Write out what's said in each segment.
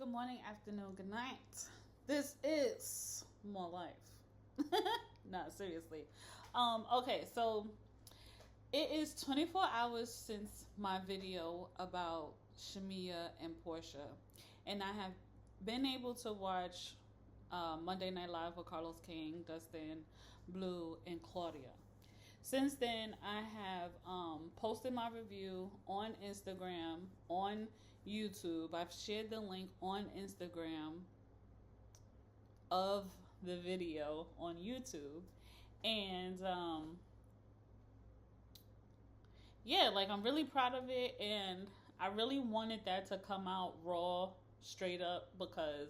Good morning, afternoon, good night. This is more life. No, seriously. Okay, so it is 24 hours since my video about Shamea and Porsha, and I have been able to watch Monday Night Live with Carlos King, Dustin, Blue, and Claudia. Since then, I have posted my review on Instagram, on YouTube. I've shared the link on Instagram of the video on YouTube. And yeah, like I'm really proud of it. And I really wanted that to come out raw, straight up, because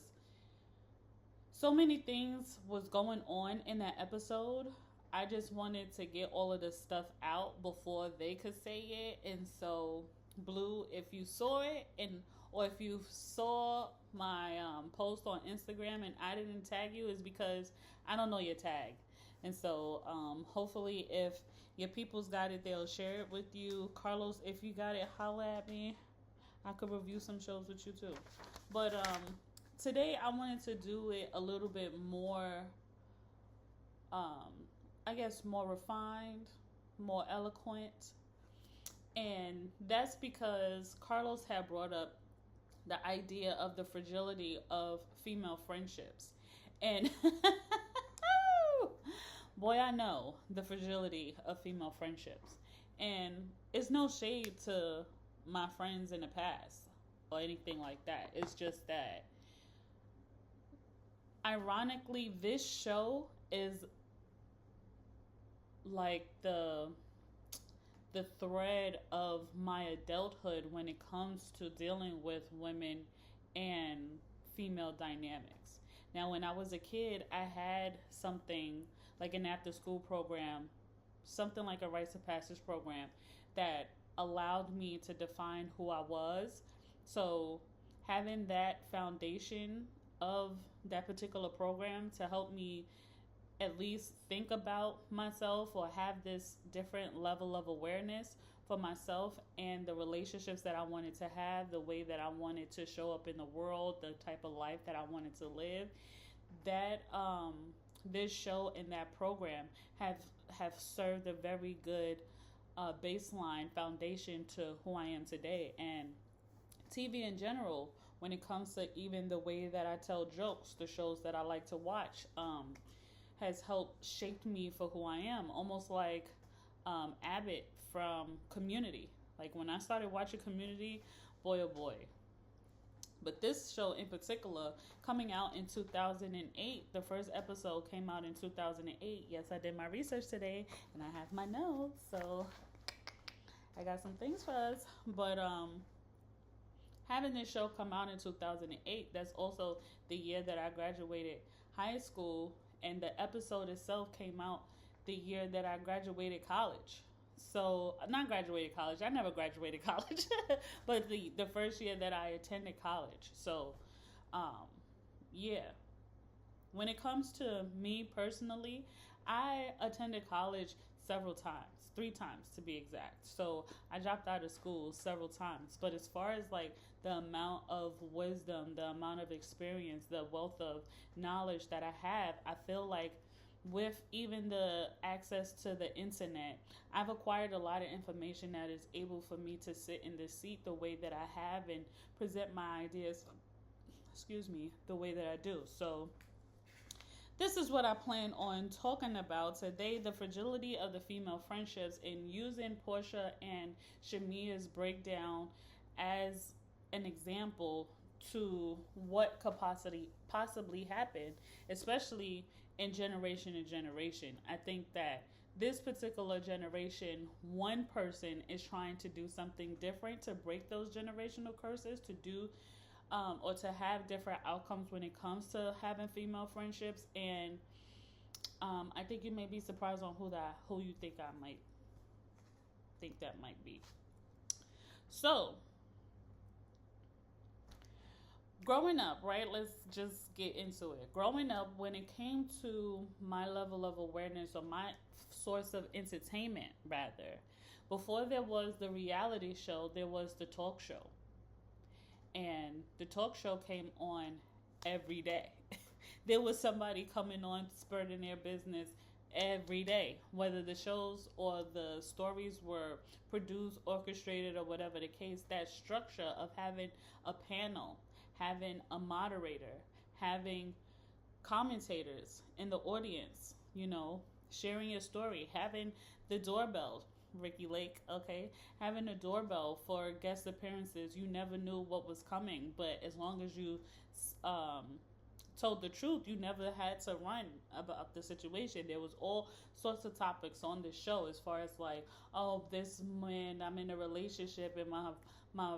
so many things was going on in that episode. I just wanted to get all of the stuff out before they could say it. And so, Blue, if you saw it, or if you saw my post on Instagram and I didn't tag you, is because I don't know your tag. And so, hopefully, if your people's got it, they'll share it with you. Carlos, if you got it, holla at me. I could review some shows with you too. But today, I wanted to do it a little bit more. I guess more refined, more eloquent. And that's because Carlos had brought up the idea of the fragility of female friendships. And boy, I know the fragility of female friendships. And it's no shade to my friends in the past or anything like that. It's just that, ironically, this show is like the thread of my adulthood when it comes to dealing with women and female dynamics. Now, when I was a kid, I had something like an after school program, something like a rites of passage program that allowed me to define who I was. So having that foundation of that particular program to help me at least think about myself or have this different level of awareness for myself and the relationships that I wanted to have, the way that I wanted to show up in the world, the type of life that I wanted to live, that this show and that program have served a very good baseline foundation to who I am today. And TV in general, when it comes to even the way that I tell jokes, the shows that I like to watch, has helped shape me for who I am. Almost like Abbott from Community. Like when I started watching Community, boy oh boy. But this show in particular, coming out in 2008, the first episode came out in 2008. Yes, I did my research today and I have my notes, so I got some things for us. But having this show come out in 2008, that's also the year that I graduated high school, and the episode itself came out the year that I graduated college. So, not graduated college. I never graduated college. But the first year that I attended college. So, yeah. When it comes to me personally, I attended college several times, 3 times to be exact. So I dropped out of school several times. But as far as like the amount of wisdom, the amount of experience, the wealth of knowledge that I have, I feel like with even the access to the internet, I've acquired a lot of information that is able for me to sit in this seat the way that I have and present my ideas, the way that I do. So this is what I plan on talking about today, the fragility of the female friendships, and using Porsha and Shamea's breakdown as an example to what could possibly happen, especially in generation to generation. I think that this particular generation, one person is trying to do something different to break those generational curses, to do or to have different outcomes when it comes to having female friendships. And I think you may be surprised on who you think I might think that might be. So, growing up, right? Let's just get into it. Growing up, when it came to my level of awareness, or my source of entertainment, rather, before there was the reality show, there was the talk show. and the talk show came on every day. There was somebody coming on spurting their business every day, whether the shows or the stories were produced, orchestrated, or whatever the case. That structure of having a panel, having a moderator, having commentators in the audience, sharing your story, having the doorbell, Ricky Lake, okay, having a doorbell for guest appearances. You never knew what was coming, but as long as you um, told the truth, you never had to run about the situation. There was all sorts of topics on the show, as far as like, oh, this man, I'm in a relationship and my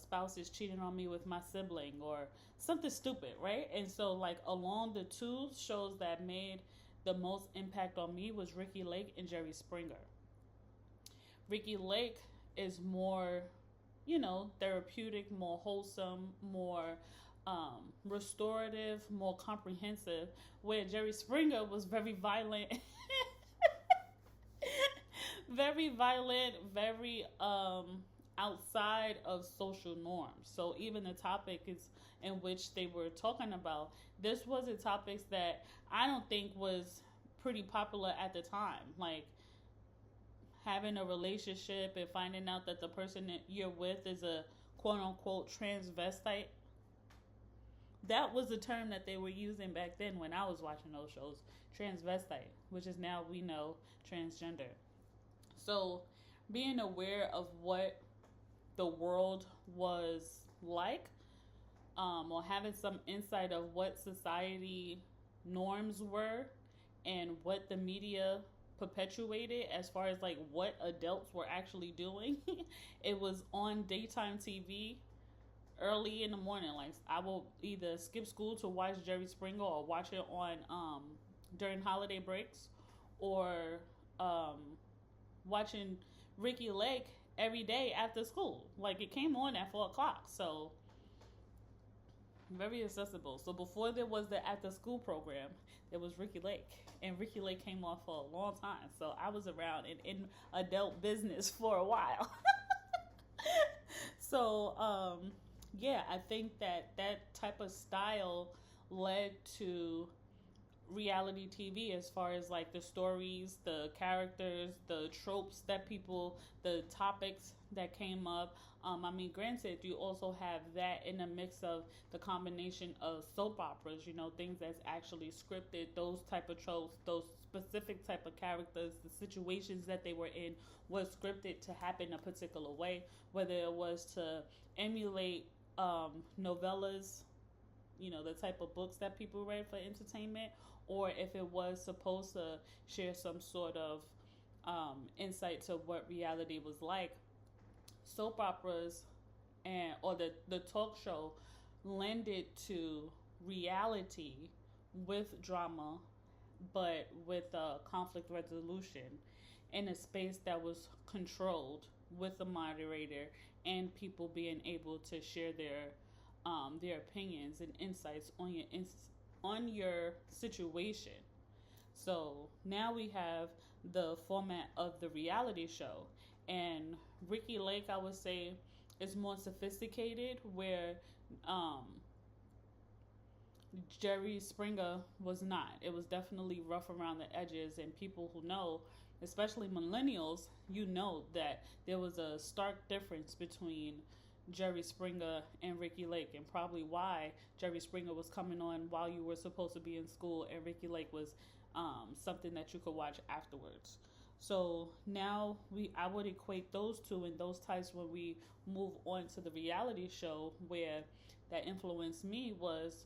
spouse is cheating on me with my sibling, or something stupid, right? And so, like, along the two shows that made the most impact on me was Ricky Lake and Jerry Springer. Ricky Lake is more, therapeutic, more wholesome, more restorative, more comprehensive, where Jerry Springer was very violent. Very violent, very outside of social norms. So even the topics in which they were talking about, this wasn't topics that I don't think was pretty popular at the time. Like having a relationship and finding out that the person that you're with is a quote unquote transvestite. That was the term that they were using back then when I was watching those shows. Transvestite, which is now we know transgender. So being aware of what the world was like, or having some insight of what society norms were and what the media perpetuated as far as like what adults were actually doing. It was on daytime TV early in the morning. Like I will either skip school to watch Jerry Springer or watch it on during holiday breaks, or watching Ricky Lake every day after school. Like it came on at 4:00, so very accessible. So before there was the after school program, there was Ricky Lake, and Ricky Lake came on for a long time. So I was around in adult business for a while. So yeah, I think that type of style led to reality TV, as far as like the stories, the characters, the tropes that people, the topics that came up. I mean, granted, you also have that in a mix of the combination of soap operas, things that's actually scripted, those type of tropes, those specific type of characters, the situations that they were in was scripted to happen a particular way, whether it was to emulate novellas, the type of books that people read for entertainment, or if it was supposed to share some sort of insight to what reality was like. Soap operas or the talk show lended to reality with drama, but with conflict resolution in a space that was controlled, with a moderator and people being able to share their opinions and insights on your situation. So now we have the format of the reality show, and Ricky Lake, I would say, is more sophisticated, where Jerry Springer was not. It was definitely rough around the edges, and people who know, especially millennials, that there was a stark difference between Jerry Springer and Ricky Lake, and probably why Jerry Springer was coming on while you were supposed to be in school, and Ricky Lake was something that you could watch afterwards. So now I would equate those two and those types when we move on to the reality show, where that influenced me was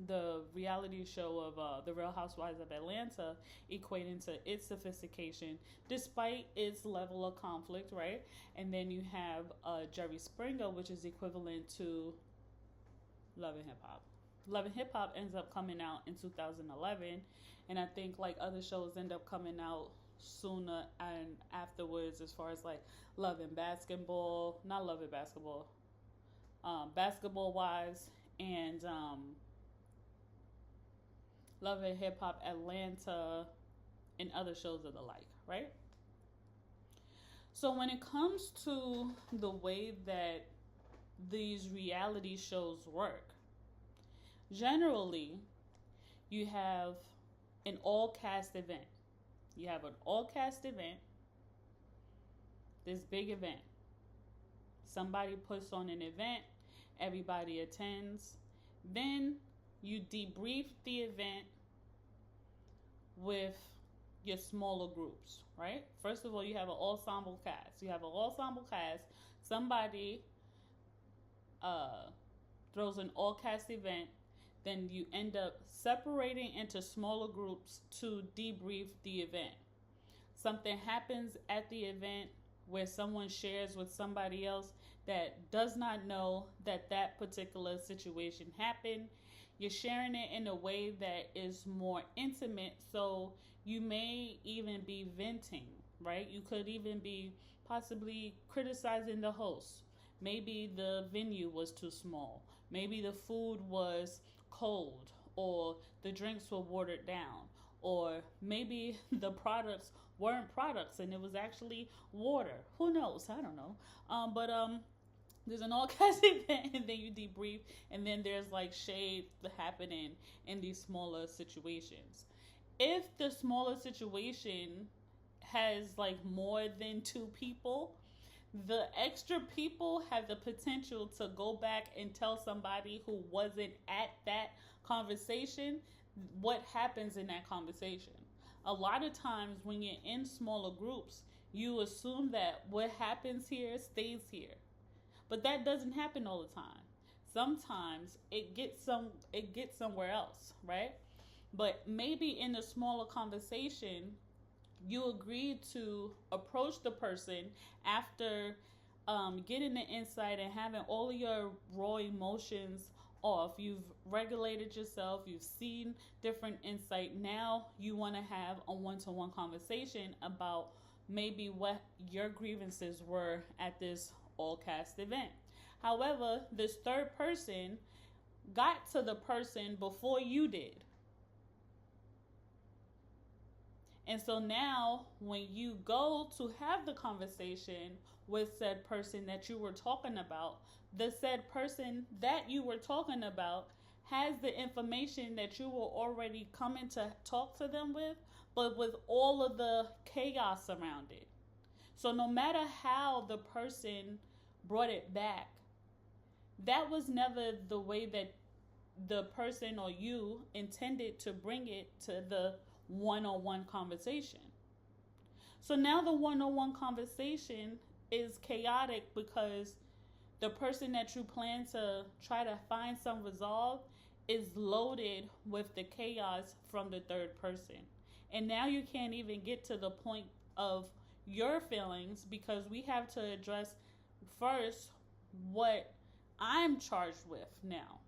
the reality show of The Real Housewives of Atlanta, equating to its sophistication despite its level of conflict, right? And then you have Jerry Springer, which is equivalent to Love and Hip Hop. Love and Hip Hop ends up coming out in 2011, and I think like other shows end up coming out sooner and afterwards, as far as like Love and Basketball, not Love and Basketball, Basketball Wives, and Love and Hip Hop Atlanta, and other shows of the like, right? So when it comes to the way that these reality shows work. Generally, you have an all cast event. You have an all cast event, this big event. Somebody puts on an event, everybody attends. Then you debrief the event with your smaller groups, right? First of all, you have an ensemble cast. You have an ensemble cast. Somebody throws an all cast event. Then you end up separating into smaller groups to debrief the event. Something happens at the event where someone shares with somebody else that does not know that that particular situation happened. You're sharing it in a way that is more intimate, so you may even be venting, right? You could even be possibly criticizing the host. Maybe the venue was too small. Maybe the food was cold, or the drinks were watered down, or maybe the products weren't products and it was actually water. Who knows? I don't know. But there's an all cast event, and then you debrief, and then there's like shade happening in these smaller situations. If the smaller situation has like more than two people, the extra people have the potential to go back and tell somebody who wasn't at that conversation what happens in that conversation. A lot of times when you're in smaller groups, you assume that what happens here stays here. But that doesn't happen all the time. Sometimes it gets somewhere else, right? But maybe in a smaller conversation, you agreed to approach the person after getting the insight and having all of your raw emotions off. You've regulated yourself. You've seen different insight. Now you want to have a one-to-one conversation about maybe what your grievances were at this all-cast event. However, this third person got to the person before you did. And so now when you go to have the conversation with said person that you were talking about, the said person that you were talking about has the information that you were already coming to talk to them with, but with all of the chaos around it. So no matter how the person brought it back, that was never the way that the person or you intended to bring it to the one-on-one conversation. So now the one-on-one conversation is chaotic because the person that you plan to try to find some resolve is loaded with the chaos from the third person. And now you can't even get to the point of your feelings because we have to address first what I'm charged with now.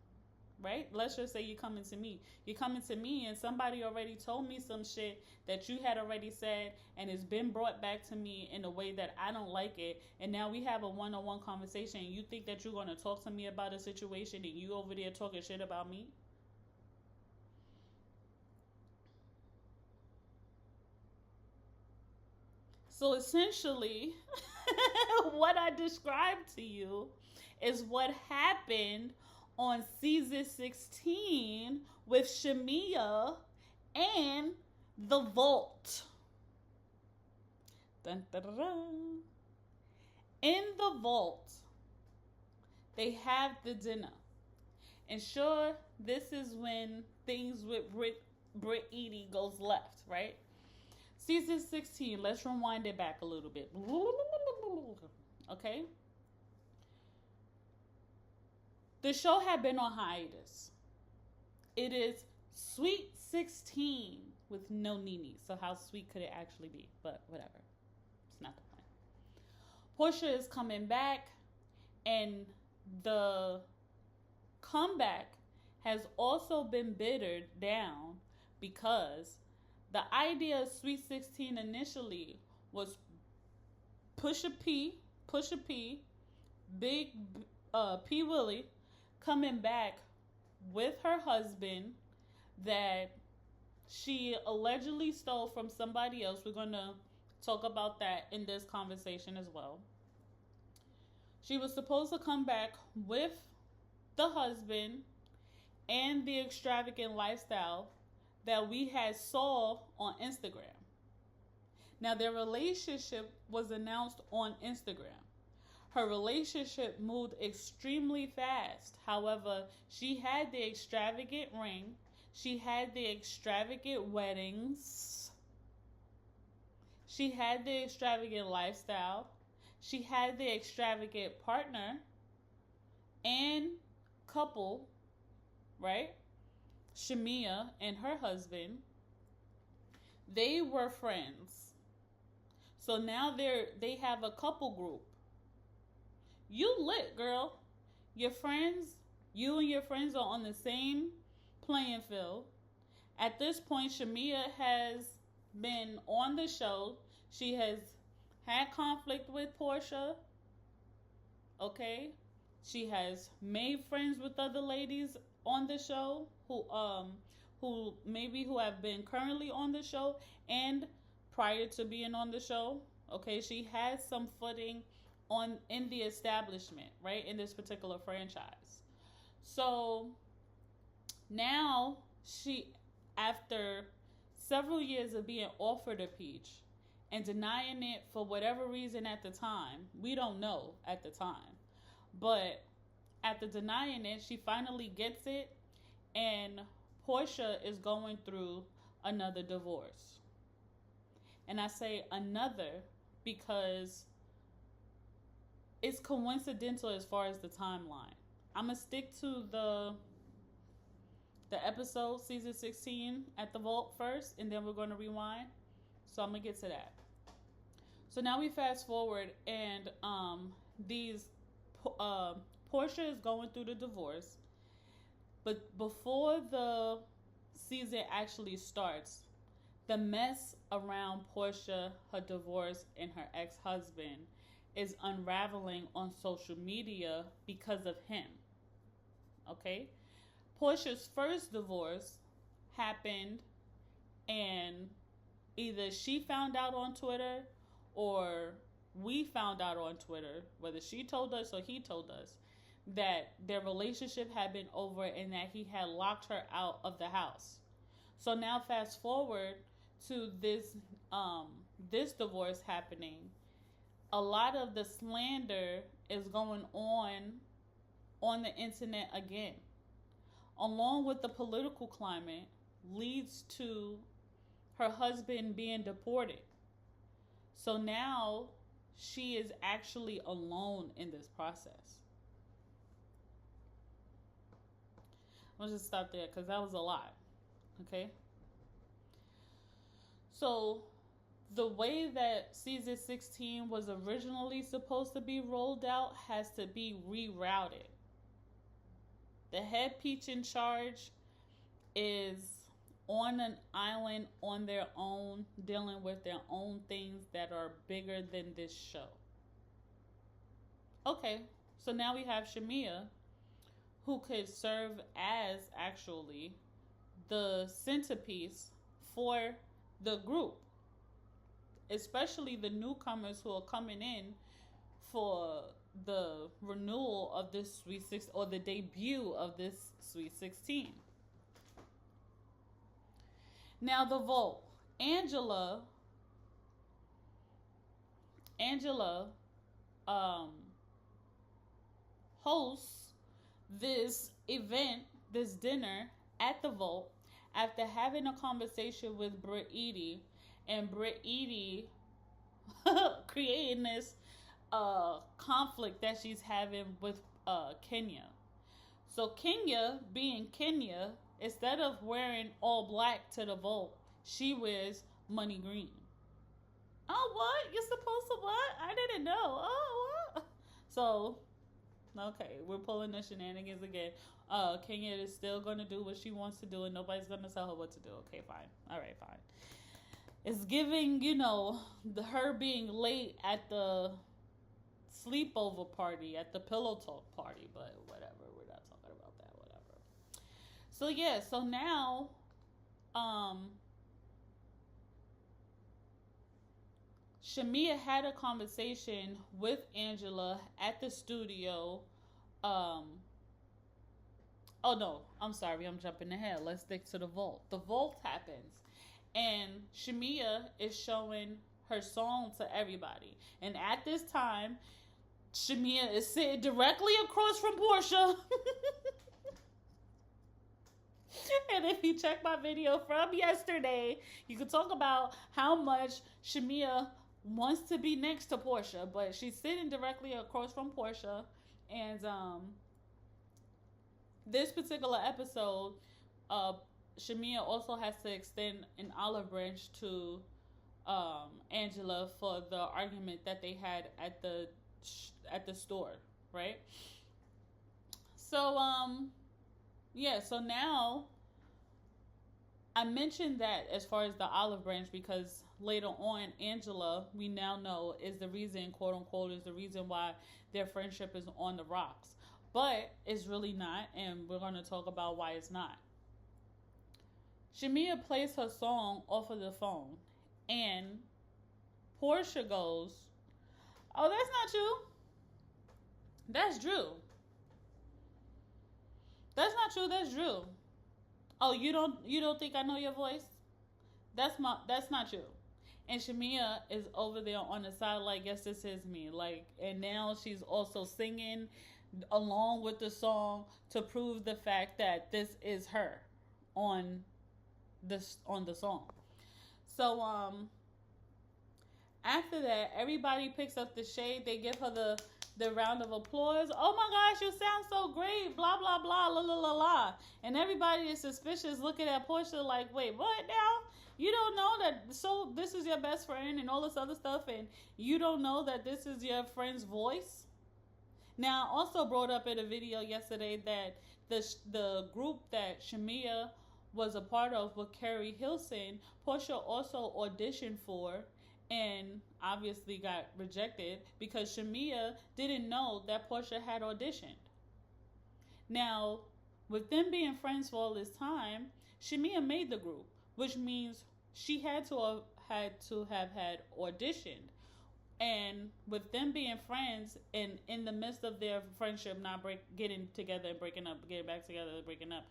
Right? Let's just say you're coming to me. You're coming to me and somebody already told me some shit that you had already said and it's been brought back to me in a way that I don't like it. And now we have a one-on-one conversation and you think that you're going to talk to me about a situation and you over there talking shit about me? So essentially, what I described to you is what happened on season 16 with Shamea and the Vault. Dun, dun, dun, dun. In the Vault, they have the dinner. And sure, this is when things with Brit Edie goes left, right? Season 16, let's rewind it back a little bit. Okay? The show had been on hiatus. It is Sweet 16 with no Nene. So how sweet could it actually be? But whatever. It's not the point. Porsha is coming back, and the comeback has also been bittered down because the idea of Sweet 16 initially was Pusha P, Big P Willie, coming back with her husband that she allegedly stole from somebody else. We're going to talk about that in this conversation as well. She was supposed to come back with the husband and the extravagant lifestyle that we had saw on Instagram. Now their relationship was announced on Instagram. Her relationship moved extremely fast. However, she had the extravagant ring, she had the extravagant weddings, she had the extravagant lifestyle, she had the extravagant partner and couple, right? Shamea and her husband, they were friends. So now they have a couple group. You lit, girl. Your friends, you and your friends are on the same playing field. At this point, Shamea has been on the show. She has had conflict with Porsha. Okay? She has made friends with other ladies on the show who have been currently on the show and prior to being on the show. Okay, she has some footing on in the establishment, right? In this particular franchise. So now she, after several years of being offered a peach and denying it for whatever reason at the time, we don't know at the time, but after denying it, she finally gets it, and Porsha is going through another divorce. And I say another because it's coincidental as far as the timeline. I'm gonna stick to the episode season 16 at the vault first, and then we're gonna rewind. So I'm gonna get to that. So now we fast forward, and Porsha is going through the divorce, but before the season actually starts, the mess around Porsha, her divorce, and her ex-husband is unraveling on social media because of him. Okay? Porsha's first divorce happened, and either she found out on Twitter or we found out on Twitter, whether she told us or he told us, that their relationship had been over and that he had locked her out of the house. So now fast forward to this divorce happening. A lot of the slander is going on the internet again. Along with the political climate leads to her husband being deported. So now she is actually alone in this process. I'll just stop there because that was a lot. Okay? So the way that season 16 was originally supposed to be rolled out has to be rerouted. The head peach in charge is on an island on their own, dealing with their own things that are bigger than this show. Okay, so now we have Shamea, who could serve as actually the centerpiece for the group, especially the newcomers who are coming in for the renewal of this Sweet 16 or the debut of this Sweet 16. Now the vote. Angela hosts this event, this dinner at the vault after having a conversation with Britt Eady, and Britt Eady creating this conflict that she's having with Kenya. So Kenya, being Kenya, instead of wearing all black to the vote, she wears money green. Oh, what? You're supposed to what? I didn't know. Oh, what? So, okay, we're pulling the shenanigans again. Kenya is still going to do what she wants to do, and nobody's going to tell her what to do. Okay, fine. All right, fine. It's giving, her being late at the sleepover party, at the pillow talk party, but whatever. We're not talking about that, whatever. So, yeah, so now, Shamea had a conversation with Angela at the studio. Um, oh no, I'm sorry, I'm jumping ahead. Let's stick to the vault. The vault happens, and Shamea is showing her song to everybody. And at this time, Shamea is sitting directly across from Porsha. And if you check my video from yesterday, you can talk about how much Shamea wants to be next to Porsha, but she's sitting directly across from Porsha. And this particular episode, uh, Shamea also has to extend an olive branch to Angela for the argument that they had at the store, right? So yeah, so now I mentioned that as far as the olive branch because later on, Angela, we now know, is the reason, quote unquote, is the reason why their friendship is on the rocks. But it's really not, and we're going to talk about why it's not. Shamea plays her song off of the phone, and Porsha goes, "Oh, that's not you. That's Drew. That's not you. That's Drew. Oh, you don't think I know your voice? That's not you." And Shamea is over there on the side like, "Yes, this is me." Like, and now she's also singing along with the song to prove the fact that this is her on the song. So after that, everybody picks up the shade. They give her the round of applause. "Oh my gosh, you sound so great, blah, blah, blah, la, la, la, la." And everybody is suspicious looking at Porsha like, "Wait, what now? You don't know that, so this is your best friend and all this other stuff, and you don't know that this is your friend's voice?" Now, also brought up in a video yesterday that the group that Shamea was a part of with Carrie Hilson, Porsha also auditioned for and obviously got rejected because Shamea didn't know that Porsha had auditioned. Now, with them being friends for all this time, Shamea made the group, which means she had to have had auditioned. And with them being friends and in the midst of their friendship not getting together and breaking up, getting back together and breaking up,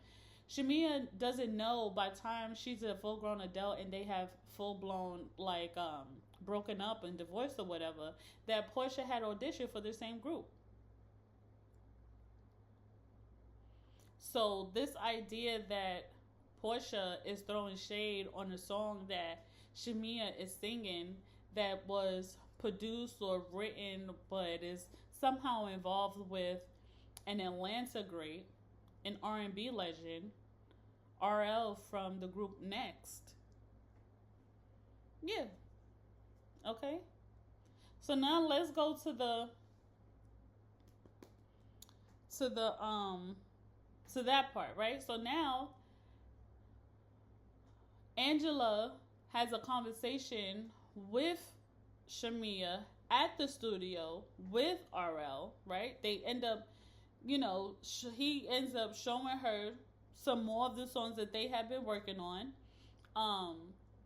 Shamea doesn't know by the time she's a full grown adult and they have full blown broken up and divorced or whatever, that Porsha had auditioned for the same group. So this idea that Porsha is throwing shade on a song that Shamea is singing that was produced or written but is somehow involved with an Atlanta great, an R&B legend, RL from the group Next. Yeah. Okay. So now let's go to that part, right? So now Angela has a conversation with Shamea at the studio with RL, right? They end up, he ends up showing her some more of the songs that they have been working on.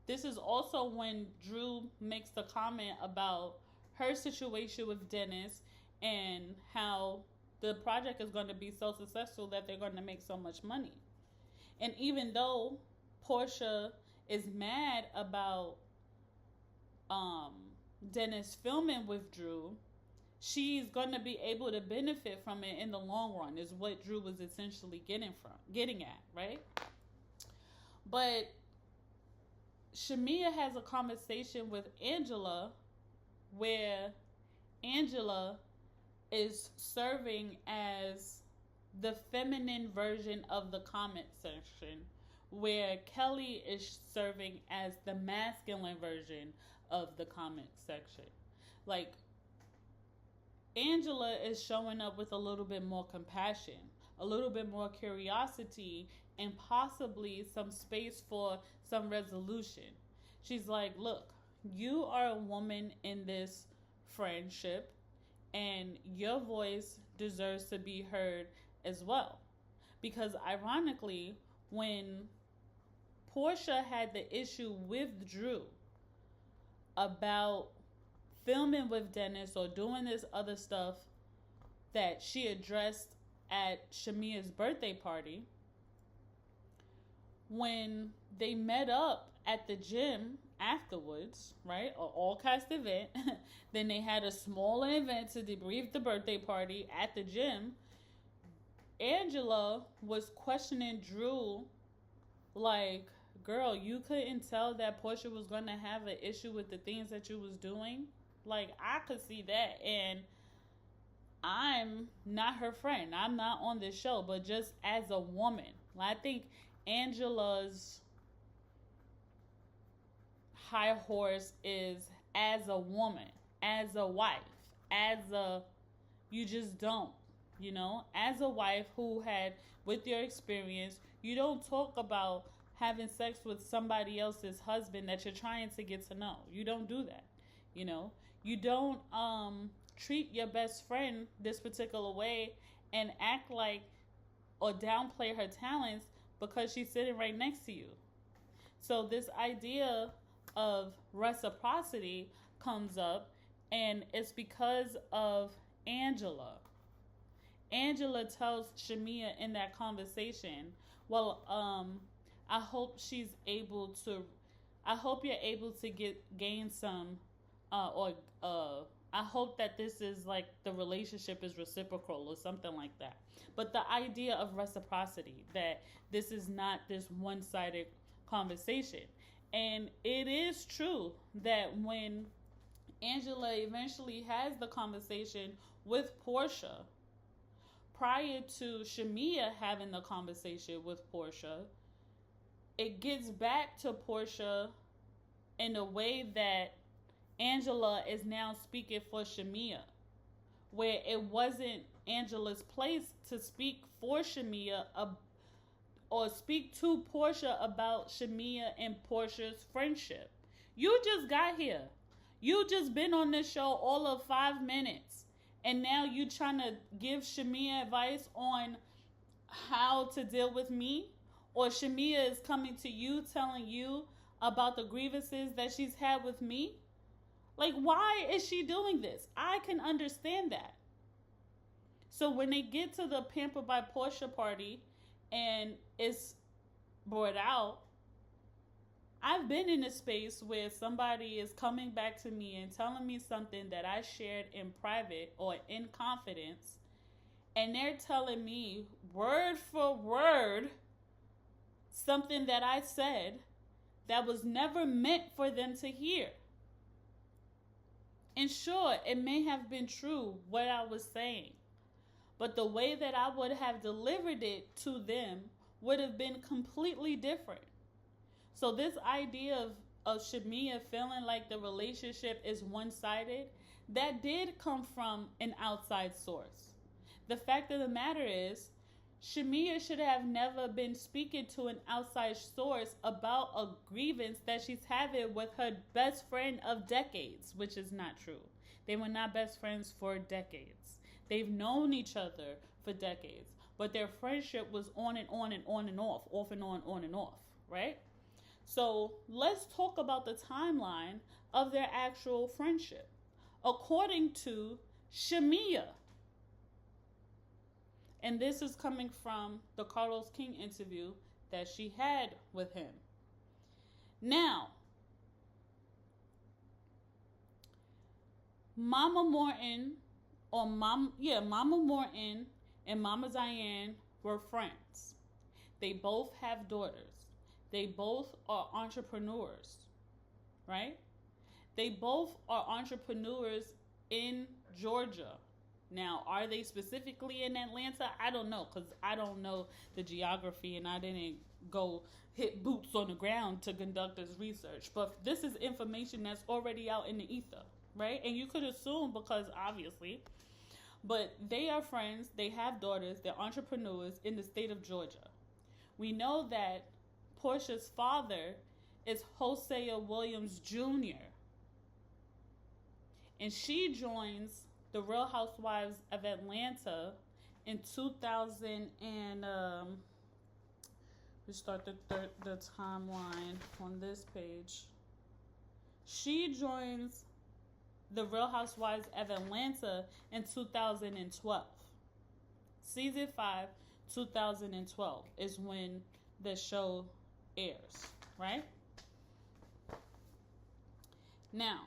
This is also when Drew makes the comment about her situation with Dennis and how the project is going to be so successful that they're going to make so much money. And even though Porsha is mad about Dennis filming with Drew, she's going to be able to benefit from it in the long run, is what Drew was essentially getting at, right? But Shamea has a conversation with Angela where Angela is serving as the feminine version of the comment section, where Kelly is serving as the masculine version of the comment section. Like, Angela is showing up with a little bit more compassion, a little bit more curiosity, and possibly some space for some resolution. She's like, "Look, you are a woman in this friendship, and your voice deserves to be heard as well." Because ironically, when Porsha had the issue with Drew about filming with Dennis or doing this other stuff that she addressed at Shamea's birthday party, when they met up at the gym afterwards, right? An all cast event. Then they had a small event to debrief the birthday party at the gym. Angela was questioning Drew, like, girl, you couldn't tell that Porsha was going to have an issue with the things that you was doing? Like, I could see that. And I'm not her friend. I'm not on this show. But just as a woman, I think Angela's high horse is as a woman, as a wife, as a, you just don't, as a wife who had, with your experience, you don't talk about having sex with somebody else's husband that you're trying to get to know. You don't do that. You don't treat your best friend this particular way and act like or downplay her talents because she's sitting right next to you. So this idea of reciprocity comes up, and it's because of Angela. Angela tells Shamea in that conversation, well, I hope you're able to gain some, I hope that this is like the relationship is reciprocal or something like that. But the idea of reciprocity, that this is not this one-sided conversation. And it is true that when Angela eventually has the conversation with Porsha, prior to Shamea having the conversation with Porsha, it gets back to Porsha in a way that Angela is now speaking for Shamea, where it wasn't Angela's place to speak for Shamea or speak to Porsha about Shamea and Porsha's friendship. You just got here. You just been on this show all of 5 minutes. And now you trying to give Shamea advice on how to deal with me? Or Shamea is coming to you telling you about the grievances that she's had with me? Like, why is she doing this? I can understand that. So when they get to the Pampered by Porsha party and it's brought out, I've been in a space where somebody is coming back to me and telling me something that I shared in private or in confidence, and they're telling me word for word something that I said that was never meant for them to hear. And sure, it may have been true what I was saying, but the way that I would have delivered it to them would have been completely different. So this idea of Shamea feeling like the relationship is one-sided, that did come from an outside source. The fact of the matter is, Shamea should have never been speaking to an outside source about a grievance that she's having with her best friend of decades, which is not true. They were not best friends for decades. They've known each other for decades, but their friendship was on and on and on and off and on and off, right? So let's talk about the timeline of their actual friendship. According to Shamea, and this is coming from the Carlos King interview that she had with him. Now, Mama Morton and Mama Diane were friends. They both have daughters. They both are entrepreneurs, right? They both are entrepreneurs in Georgia. Now, are they specifically in Atlanta? I don't know, because I don't know the geography and I didn't go hit boots on the ground to conduct this research. But this is information that's already out in the ether, right? And you could assume, because obviously, but they are friends, they have daughters, they're entrepreneurs in the state of Georgia. We know that Porsha's father is Hosea Williams Jr. And she joins the Real Housewives of Atlanta in 2000 and we start the timeline on this page. She joins The Real Housewives of Atlanta in 2012. Season 5, 2012 is when the show airs, right? Now,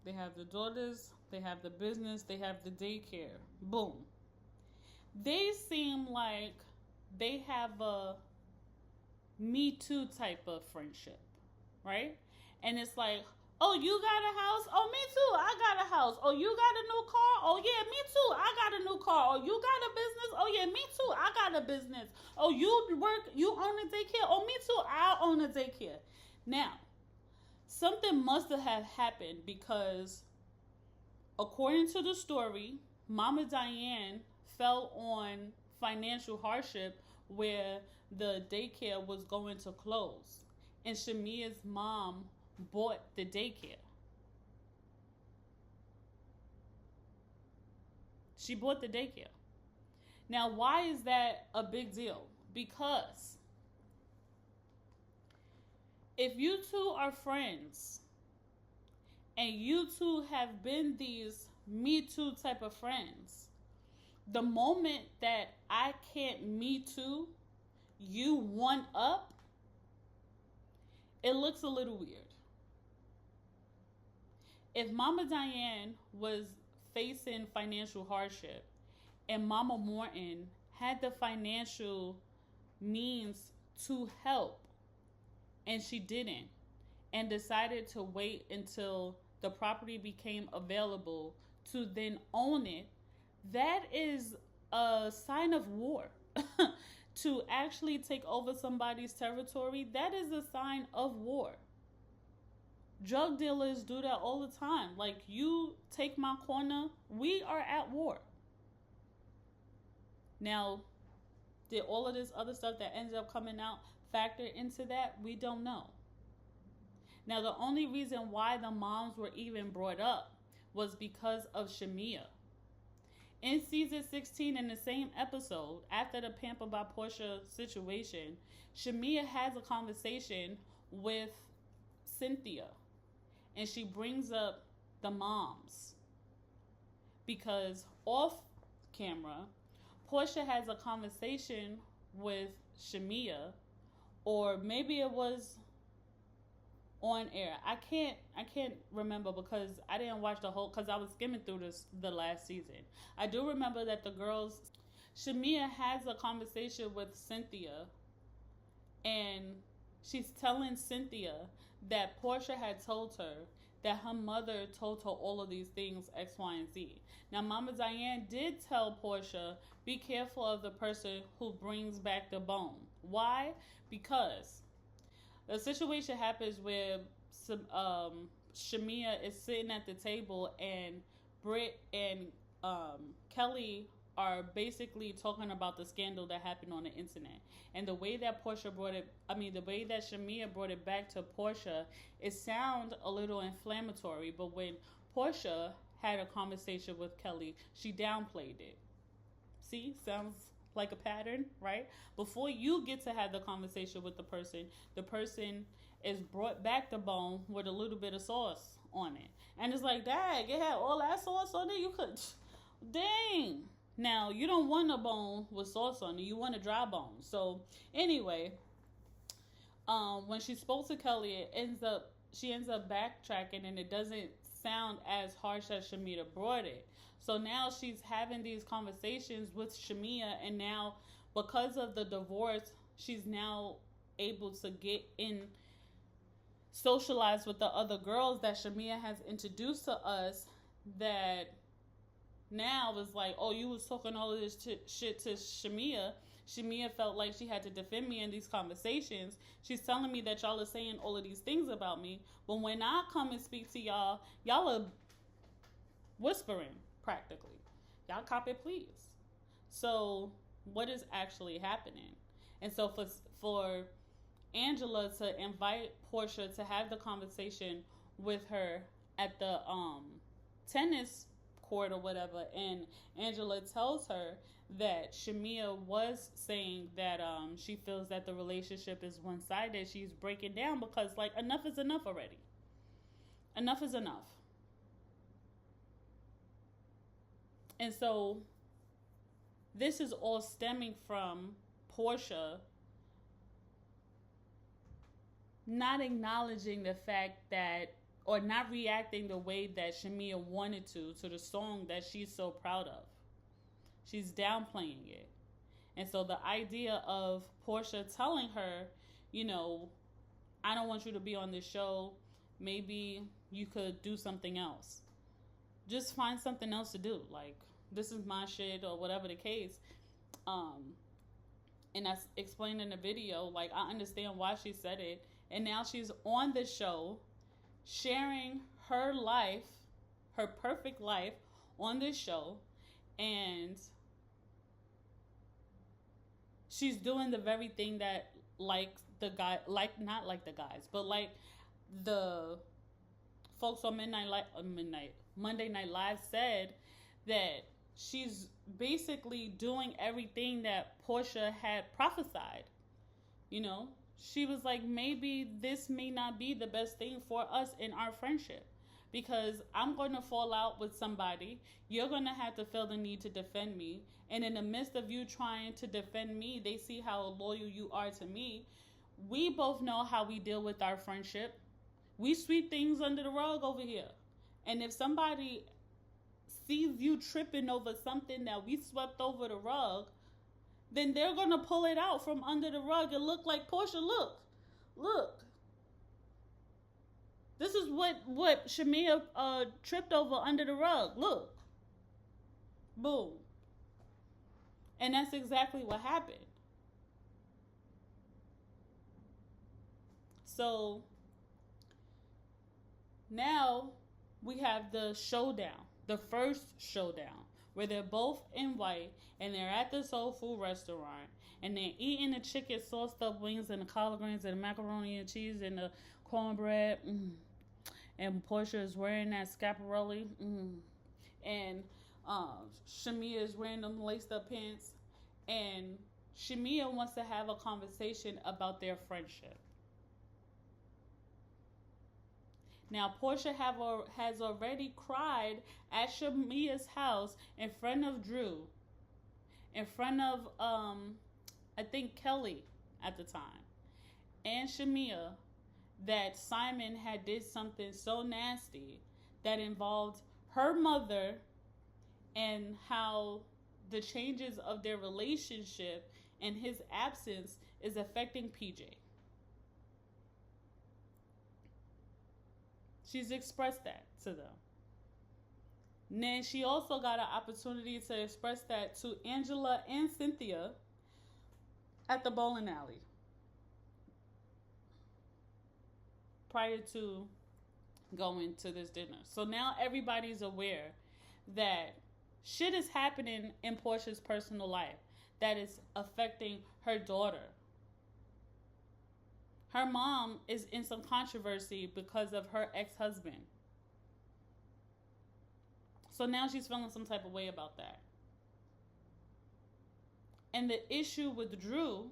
they have the daughters, they have the business, they have the daycare. Boom. They seem like they have a Me Too type of friendship, right? And it's like, oh, you got a house? Oh, me too. I got a house. Oh, you got a new car? Oh, yeah, me too. I got a new car. Oh, you got a business? Oh, yeah, me too. I got a business. Oh, you own a daycare? Oh, me too. I own a daycare. Now, something must have happened because, according to the story, Mama Diane fell on financial hardship where the daycare was going to close. And Shamea's mom bought the daycare. She bought the daycare. Now, why is that a big deal? Because if you two are friends and you two have been these Me Too type of friends, the moment that I can't Me Too you one up, it looks a little weird. If Mama Diane was facing financial hardship and Mama Morton had the financial means to help and she didn't and decided to wait until the property became available to then own it, that is a sign of war. To actually take over somebody's territory, that is a sign of war. Drug dealers do that all the time. Like, you take my corner, we are at war. Now, did all of this other stuff that ends up coming out factor into that? We don't know. Now, the only reason why the moms were even brought up was because of Shamea. In season 16, in the same episode, after the Pamper by Porsha situation, Shamea has a conversation with Cynthia. And she brings up the moms. Because off camera, Porsha has a conversation with Shamea, or maybe it was on air. I can't remember because I didn't watch the whole, because I was skimming through the last season. I do remember that the girls, Shamea has a conversation with Cynthia, and she's telling Cynthia that Porsha had told her that her mother told her all of these things, X, Y, and Z. Now, Mama Diane did tell Porsha, be careful of the person who brings back the bone. Why? Because the situation happens where Shamea is sitting at the table and Britt and Kelly are basically talking about the scandal that happened on the internet. And the way that the way that Shamea brought it back to Porsha, it sounded a little inflammatory, but when Porsha had a conversation with Kelly, she downplayed it. See, sounds like a pattern, right? Before you get to have the conversation with the person is brought back the bone with a little bit of sauce on it. And it's like, dang, it had all that sauce on it? You could, dang. Now, you don't want a bone with sauce on it. You want a dry bone. So, anyway, when she spoke to Kelly, she ends up backtracking, and it doesn't sound as harsh as Shamea brought it. So now she's having these conversations with Shamea, and now because of the divorce, she's now able to get in, socialize with the other girls that Shamea has introduced to us, that now is like, oh, you was talking all of this shit to Shamea. Shamea felt like she had to defend me in these conversations. She's telling me that y'all are saying all of these things about me, but when I come and speak to y'all are whispering, practically. Y'all cop it, please. So what is actually happening? And so for Angela to invite Porsha to have the conversation with her at the tennis court or whatever, and Angela tells her that Shamea was saying that she feels that the relationship is one-sided. She's breaking down because, like, enough is enough already. enough is enough. And so this is all stemming from Porsha not acknowledging the fact that, or not reacting the way that Shamea wanted to the song that she's so proud of. She's downplaying it. And so the idea of Porsha telling her, you know, I don't want you to be on this show. Maybe you could do something else. Just find something else to do. Like, this is my shit or whatever the case. And I explained in the video, like, I understand why she said it. And now she's on the show sharing her life, her perfect life on this show. And she's doing the very thing that, like the guy, like not like the guys, but like the folks on Monday Night Live said, that she's basically doing everything that Porsha had prophesied. You know, she was like, maybe this may not be the best thing for us in our friendship, because I'm going to fall out with somebody. You're going to have to feel the need to defend me. And in the midst of you trying to defend me, they see how loyal you are to me. We both know how we deal with our friendship. We sweep things under the rug over here. And if somebody sees you tripping over something that we swept over the rug, then they're going to pull it out from under the rug and look like, Porsha, look. This is what Shamea tripped over under the rug. Look. Boom. And that's exactly what happened. So now we have the showdown, the first showdown, where they're both in white and they're at the soul food restaurant and they're eating the chicken sauced up wings and the collard greens and the macaroni and cheese and the cornbread. And Porsha is wearing that scaparelli. And Shamea is wearing them laced up pants. And Shamea wants to have a conversation about their friendship. Now, Porsha has already cried at Shamea's house in front of Drew, in front of, I think, Kelly at the time, and Shamea, that Simon had did something so nasty that involved her mother, and how the changes of their relationship and his absence is affecting PJ. She's expressed that to them. And then she also got an opportunity to express that to Angela and Cynthia at the bowling alley prior to going to this dinner. So now everybody's aware that shit is happening in Porsha's personal life that is affecting her daughter. Her mom is in some controversy because of her ex-husband. So now she's feeling some type of way about that. And the issue with Drew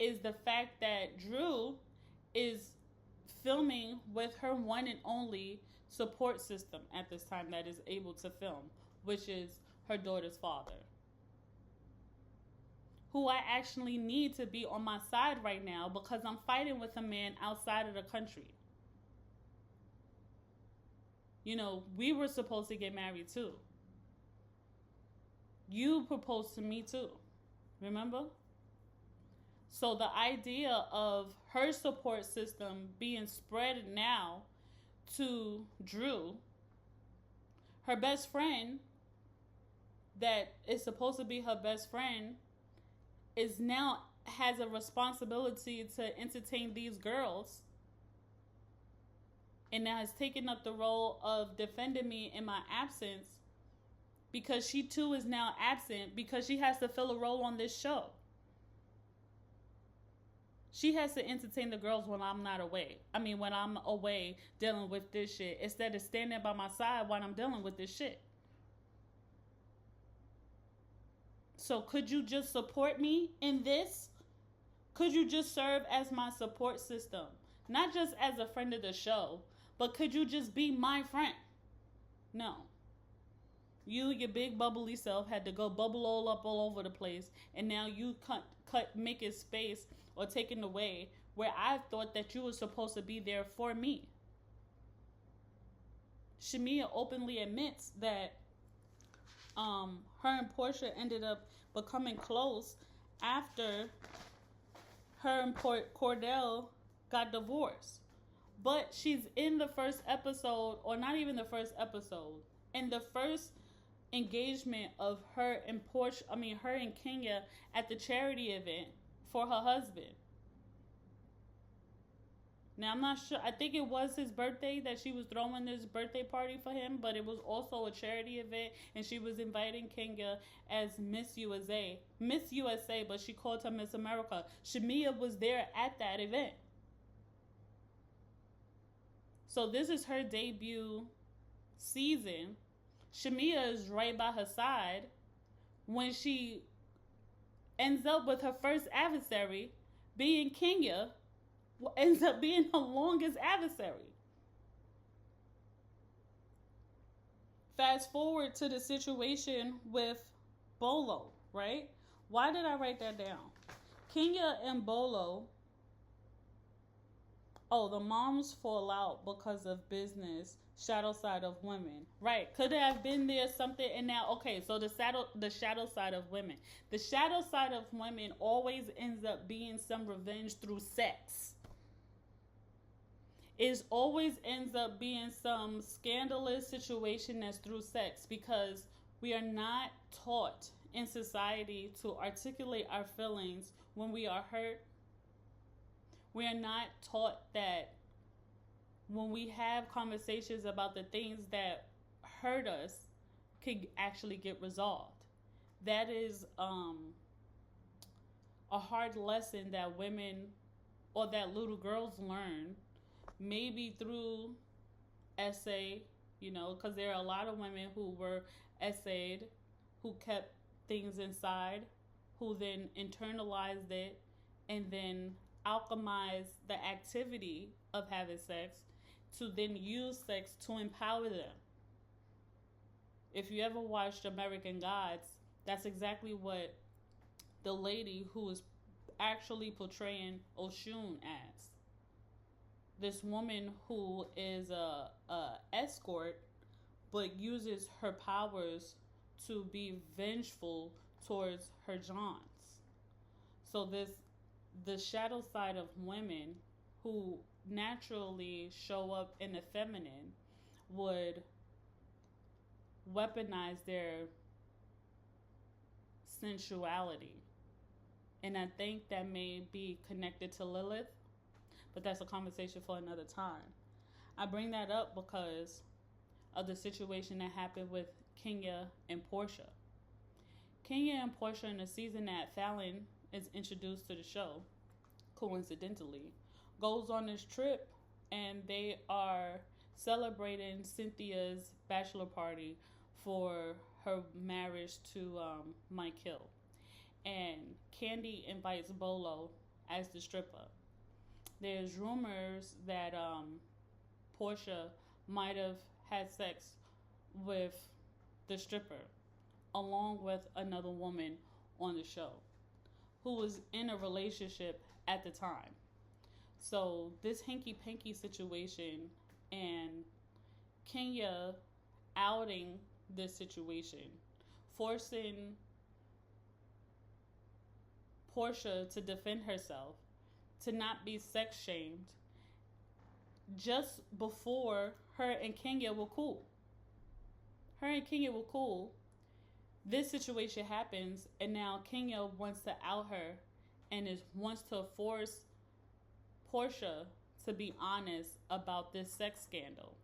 is the fact that Drew is filming with her one and only support system at this time that is able to film, which is her daughter's father, who I actually need to be on my side right now because I'm fighting with a man outside of the country. You know, we were supposed to get married too. You proposed to me too. Remember? So the idea of her support system being spread now to Drew, her best friend, that is supposed to be her best friend, is now has a responsibility to entertain these girls, and now has taken up the role of defending me in my absence, because she too is now absent because she has to fill a role on this show. She has to entertain the girls when I'm not away. When I'm away dealing with this shit, instead of standing by my side while I'm dealing with this shit. So could you just support me in this? Could you just serve as my support system? Not just as a friend of the show, But could you just be my friend? No. You, your big bubbly self, had to go bubble all up all over the place, and now you making space or taking away where I thought that you were supposed to be there for me. Shamea openly admits that her and Porsha ended up becoming close after her and Cordell got divorced. But she's in the first episode, or not even the first episode, in the first engagement of her and her and Kenya at the charity event for her husband. Now, I'm not sure. I think it was his birthday that she was throwing this birthday party for him, but it was also a charity event, and she was inviting Kenya as Miss USA. Miss USA, but she called her Miss America. Shamea was there at that event. So this is her debut season. Shamea is right by her side when she ends up with her first adversary being Kenya, ends up being her longest adversary. Fast forward to the situation with Bolo, right? Why did I write that down? Kenya and Bolo, the moms fall out because of business, shadow side of women. Right. Could have been there something, and now, okay, so the shadow side of women. The shadow side of women always ends up being some revenge through sex. It always ends up being some scandalous situation that's through sex, because we are not taught in society to articulate our feelings when we are hurt. We are not taught that when we have conversations about the things that hurt us could actually get resolved. That is a hard lesson that women or that little girls learn, maybe through essay, because there are a lot of women who were essayed, who kept things inside, who then internalized it and then alchemized the activity of having sex to then use sex to empower them. If you ever watched American Gods, that's exactly what the lady who is actually portraying Oshun as. This woman who is a escort, but uses her powers to be vengeful towards her Johns. So the shadow side of women who naturally show up in the feminine would weaponize their sensuality. And I think that may be connected to Lilith, but that's a conversation for another time. I bring that up because of the situation that happened with Kenya and Porsha. Kenya and Porsha, in the season that Fallon is introduced to the show, coincidentally, goes on this trip, and they are celebrating Cynthia's bachelor party for her marriage to Mike Hill. And Candy invites Bolo as the stripper. There's rumors that Porsha might have had sex with the stripper, along with another woman on the show who was in a relationship at the time. So this hanky-panky situation and Kenya outing this situation, forcing Porsha to defend herself, to not be sex shamed, just before her and Kenya were cool. Her and Kenya were cool. This situation happens, and now Kenya wants to out her and wants to force Porsha to be honest about this sex scandal.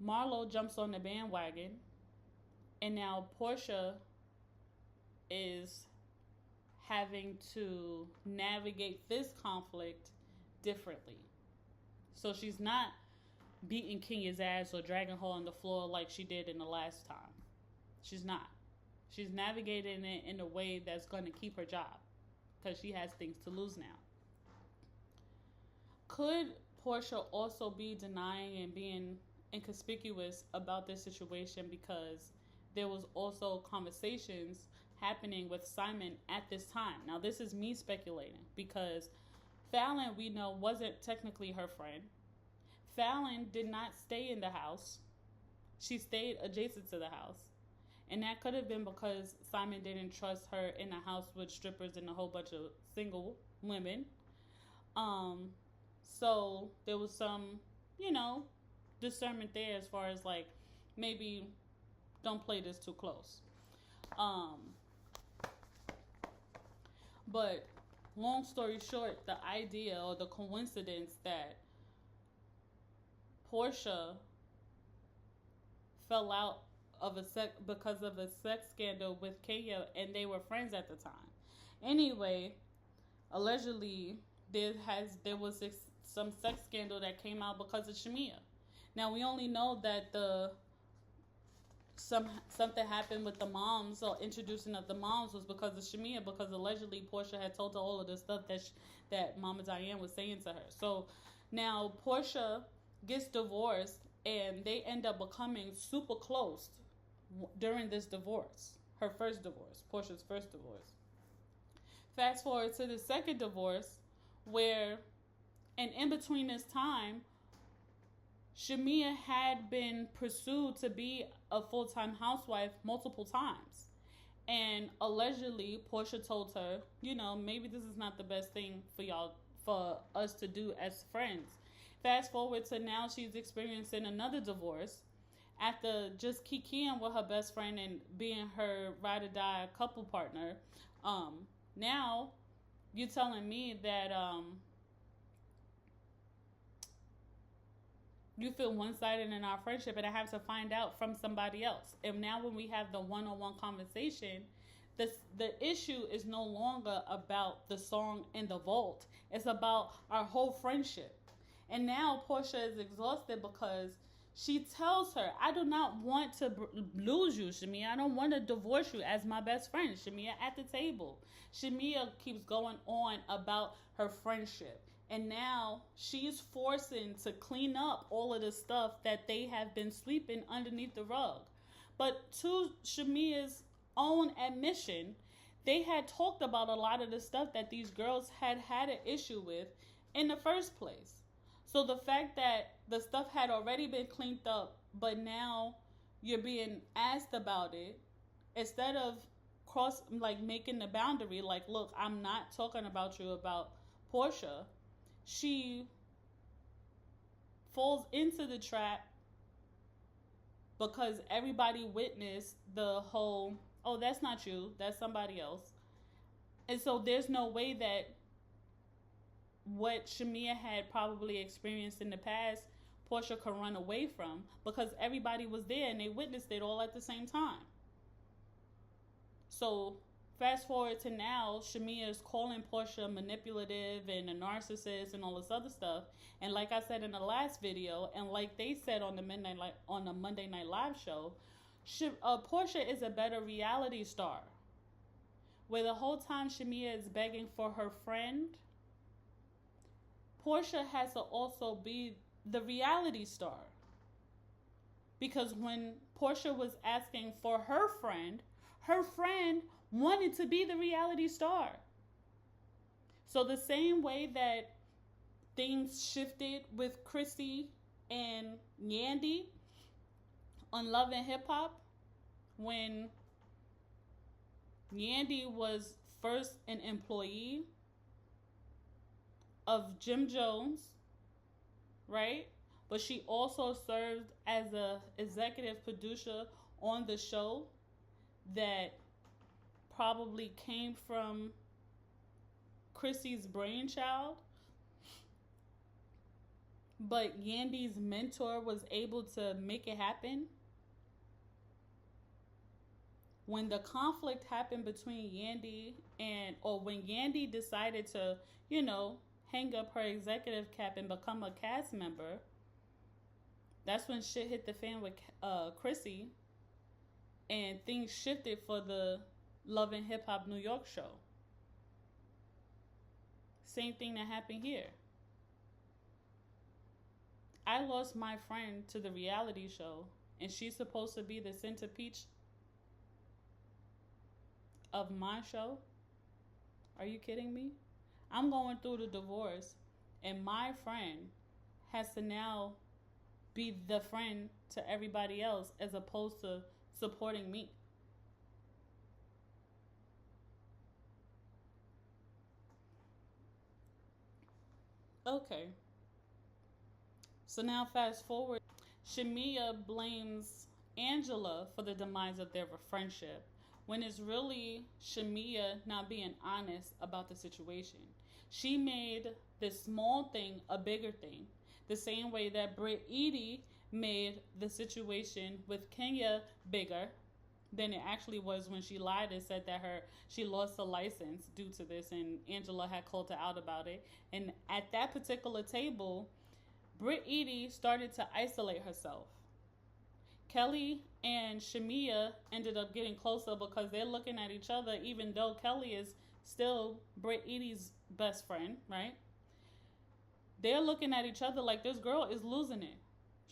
Marlo jumps on the bandwagon, and now Porsha is having to navigate this conflict differently. So she's not beating Kenya's ass or dragging her on the floor like she did in the last time. She's not. She's navigating it in a way that's going to keep her job, because she has things to lose now. Could Porsha also be denying and being inconspicuous about this situation because there was also conversations happening with Simon at this time. Now, this is me speculating because Fallon, we know, wasn't technically her friend. Fallon did not stay in the house. She stayed adjacent to the house. And that could have been because Simon didn't trust her in a house with strippers and a whole bunch of single women. So there was some, discernment there as far as like maybe don't play this too close. But long story short, the idea or the coincidence that Porsha fell out because of a sex scandal with Kenya, and they were friends at the time. Anyway, allegedly there was some sex scandal that came out because of Shamea. Now we only know that something happened with the moms, or introducing of the moms was because of Shamea, because allegedly Porsha had told her all of the stuff that Mama Diane was saying to her. So now Porsha gets divorced, and they end up becoming super close during this divorce. Her first divorce, Porsha's first divorce. Fast forward to the second divorce, where, and in between this time, Shamea had been pursued to be a full-time housewife multiple times. And allegedly, Porsha told her, maybe this is not the best thing for us to do as friends. Fast forward to now, she's experiencing another divorce after just kikiing with her best friend and being her ride or die couple partner. Now, you're telling me that you feel one-sided in our friendship, and I have to find out from somebody else. And now when we have the one-on-one conversation, the issue is no longer about the song in the vault. It's about our whole friendship. And now Porsha is exhausted because she tells her, I do not want to lose you, Shamea. I don't want to divorce you as my best friend. Shamea at the table. Shamea keeps going on about her friendship. And now she's forcing to clean up all of the stuff that they have been sweeping underneath the rug. But to Shamea's own admission, they had talked about a lot of the stuff that these girls had an issue with in the first place. So the fact that the stuff had already been cleaned up, but now you're being asked about it, instead of making the boundary, like, look, I'm not talking about you about Porsha, she falls into the trap because everybody witnessed the whole, oh, that's not you, that's somebody else. And so there's no way that what Shamea had probably experienced in the past, Porsha could run away from, because everybody was there and they witnessed it all at the same time. So fast forward to now, Shamea is calling Porsha manipulative and a narcissist and all this other stuff. And like I said in the last video, and like they said on the Monday Night Live show, Porsha is a better reality star. Where the whole time Shamea is begging for her friend, Porsha has to also be the reality star. Because when Porsha was asking for her friend wanted to be the reality star. So the same way that things shifted with Chrissy and Yandy on Love and Hip Hop, when Yandy was first an employee of Jim Jones, right? But she also served as a executive producer on the show that probably came from Chrissy's brainchild. But Yandy's mentor was able to make it happen. When the conflict happened between Yandy when Yandy decided to, hang up her executive cap and become a cast member, that's when shit hit the fan with Chrissy, and things shifted for the Love and Hip Hop New York show. Same thing that happened here. I lost my friend to the reality show, and she's supposed to be the centerpiece of my show? Are you kidding me? I'm going through the divorce, and my friend has to now be the friend to everybody else as opposed to supporting me. Okay, so now fast forward. Shamea blames Angela for the demise of their friendship when it's really Shamea not being honest about the situation. She made this small thing a bigger thing, the same way that Britt Edie made the situation with Kenya bigger than it actually was when she lied and said that she lost a license due to this, and Angela had called her out about it. And at that particular table, Britt Edie started to isolate herself. Kelly and Shamea ended up getting closer because they're looking at each other, even though Kelly is still Britt Edie's best friend, right? They're looking at each other like this girl is losing it.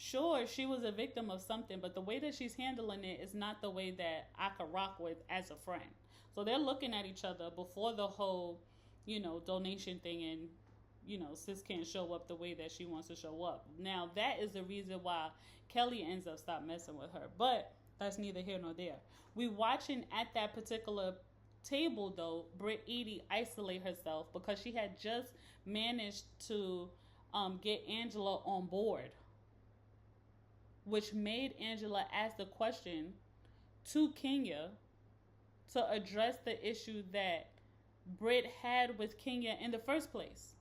Sure, she was a victim of something, but the way that she's handling it is not the way that I could rock with as a friend. So they're looking at each other before the whole, donation thing, and sis can't show up the way that she wants to show up. Now that is the reason why Kelly ends up stop messing with her. But that's neither here nor there. We watching at that particular table though, Britt Edie isolate herself because she had just managed to get Angela on board, which made Angela ask the question to Kenya to address the issue that Britt had with Kenya in the first place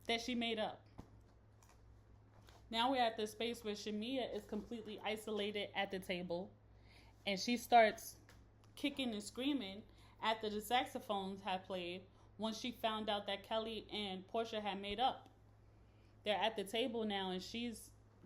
that she made up. Now we're at the space where Shamea is completely isolated at the table, and she starts kicking and screaming after the saxophones had played once she found out that Kelly and Porsha had made up. They're at the table now, and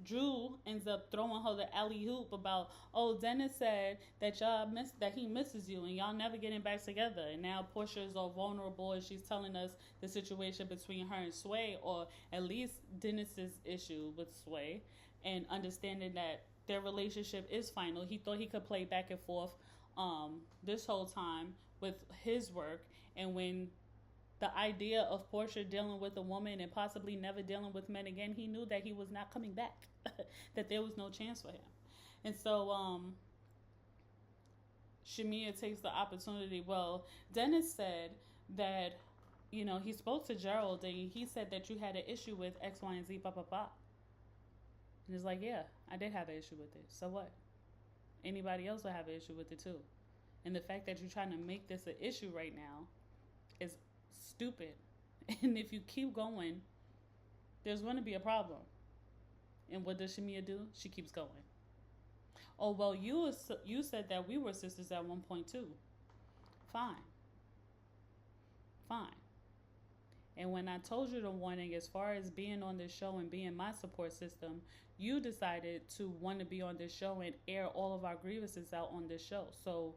Drew ends up throwing her the alley hoop about, oh, Dennis said that he misses you and y'all never getting back together. And now Porsha is all vulnerable and she's telling us the situation between her and Sway, or at least Dennis's issue with Sway, and understanding that their relationship is final. He thought he could play back and forth this whole time with his work, and when the idea of Porsha dealing with a woman and possibly never dealing with men again, he knew that he was not coming back, that there was no chance for him. And so Shamea takes the opportunity. Well, Dennis said that, he spoke to Gerald and he said that you had an issue with X, Y, and Z, blah, blah, blah. And it's like, yeah, I did have an issue with it. So what? Anybody else will have an issue with it too. And the fact that you're trying to make this an issue right now is stupid. And if you keep going, there's going to be a problem. And what does Shamea do? She keeps going. Oh, well, you said that we were sisters at one point too. Fine. And when I told you the warning as far as being on this show and being my support system, you decided to want to be on this show and air all of our grievances out on this show. So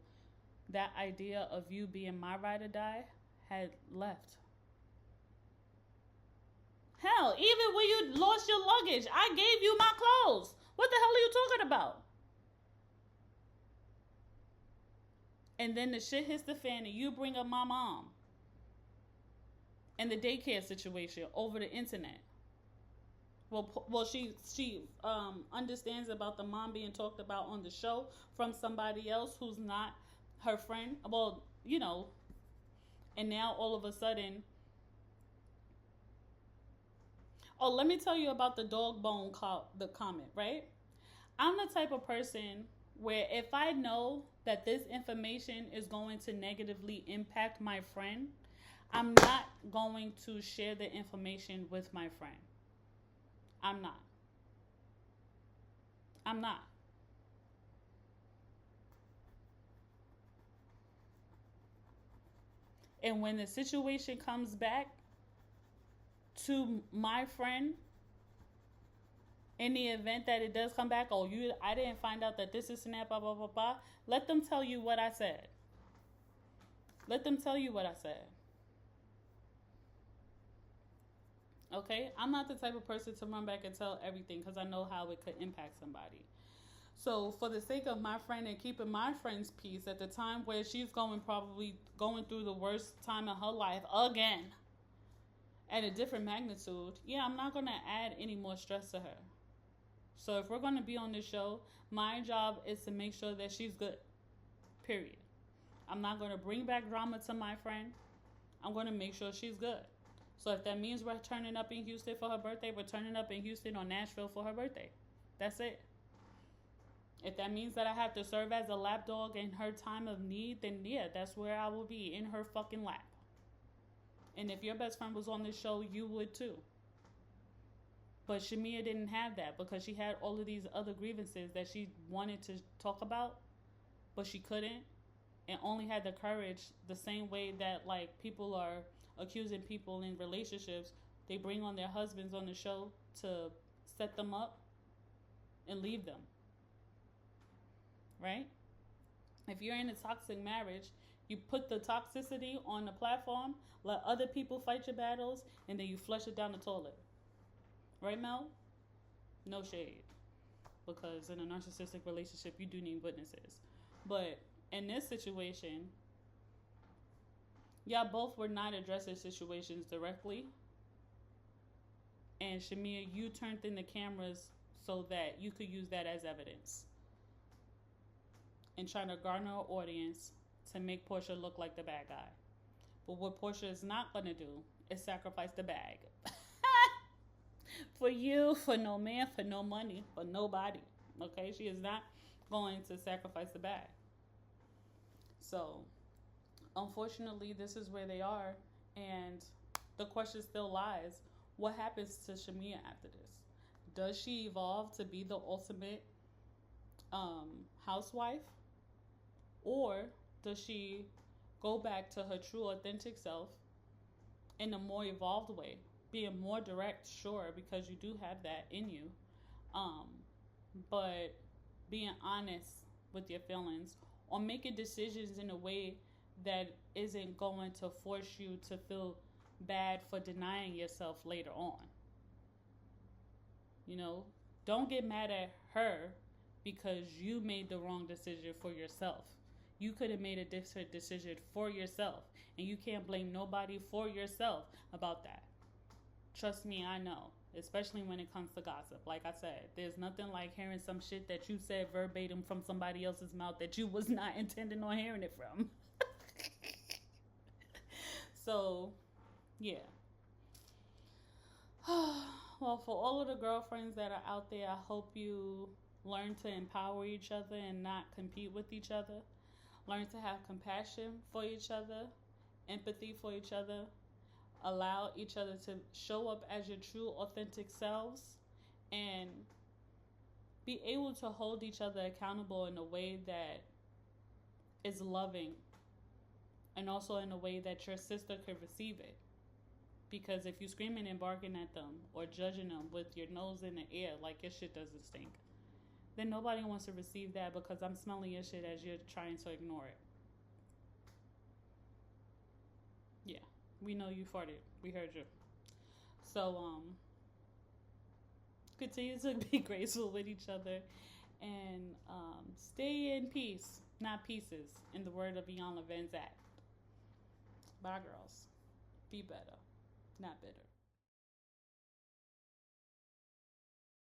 that idea of you being my ride or die had left. Hell, even when you lost your luggage, I gave you my clothes. What the hell are you talking about? And then the shit hits the fan and you bring up my mom and the daycare situation over the internet. Well, she understands about the mom being talked about on the show from somebody else who's not her friend. Well, and now all of a sudden, oh, let me tell you about the dog bone the comment, right? I'm the type of person where if I know that this information is going to negatively impact my friend, I'm not going to share the information with my friend. I'm not. And when the situation comes back to my friend, in the event that it does come back, I didn't find out that this is snap, blah, blah, blah, blah. Let them tell you what I said. Okay? I'm not the type of person to run back and tell everything because I know how it could impact somebody. So, for the sake of my friend and keeping my friend's peace at the time where she's probably going through the worst time of her life again at a different magnitude, yeah, I'm not going to add any more stress to her. So, if we're going to be on this show, my job is to make sure that she's good. Period. I'm not going to bring back drama to my friend. I'm going to make sure she's good. So, if that means we're turning up in Houston for her birthday, we're turning up in Houston or Nashville for her birthday. That's it. If that means that I have to serve as a lapdog in her time of need, then yeah, that's where I will be, in her fucking lap. And if your best friend was on this show, you would too. But Shamea didn't have that because she had all of these other grievances that she wanted to talk about, but she couldn't, and only had the courage, the same way that like people are accusing people in relationships. They bring on their husbands on the show to set them up and leave them. Right? If you're in a toxic marriage, you put the toxicity on the platform, let other people fight your battles, and then you flush it down the toilet. Right, Mel? No shade. Because in a narcissistic relationship, you do need witnesses. But in this situation, y'all both were not addressing situations directly. And Shamea, you turned in the cameras so that you could use that as evidence. And trying to garner an audience to make Porsha look like the bad guy. But what Porsha is not going to do is sacrifice the bag. For you, for no man, for no money, for nobody. Okay? She is not going to sacrifice the bag. So, unfortunately, this is where they are. And the question still lies. What happens to Shamea after this? Does she evolve to be the ultimate housewife? Or does she go back to her true, authentic self in a more evolved way? Being more direct, sure, because you do have that in you. But being honest with your feelings, or making decisions in a way that isn't going to force you to feel bad for denying yourself later on. You know, don't get mad at her because you made the wrong decision for yourself. You could have made a different decision for yourself, and you can't blame nobody for yourself about that. Trust me, I know, especially when it comes to gossip. Like I said, there's nothing like hearing some shit that you said verbatim from somebody else's mouth that you was not intending on hearing it from. So, yeah. Well, for all of the girlfriends that are out there, I hope you learn to empower each other and not compete with each other. Learn to have compassion for each other, empathy for each other. Allow each other to show up as your true, authentic selves, and be able to hold each other accountable in a way that is loving, and also in a way that your sister could receive it. Because if you're screaming and barking at them or judging them with your nose in the air like your shit doesn't stink, then nobody wants to receive that because I'm smelling your shit as you're trying to ignore it. Yeah, we know you farted. We heard you. So, continue to be graceful with each other and stay in peace, not pieces, in the word of Iyanla Vanzant. Bye, girls. Be better, not bitter.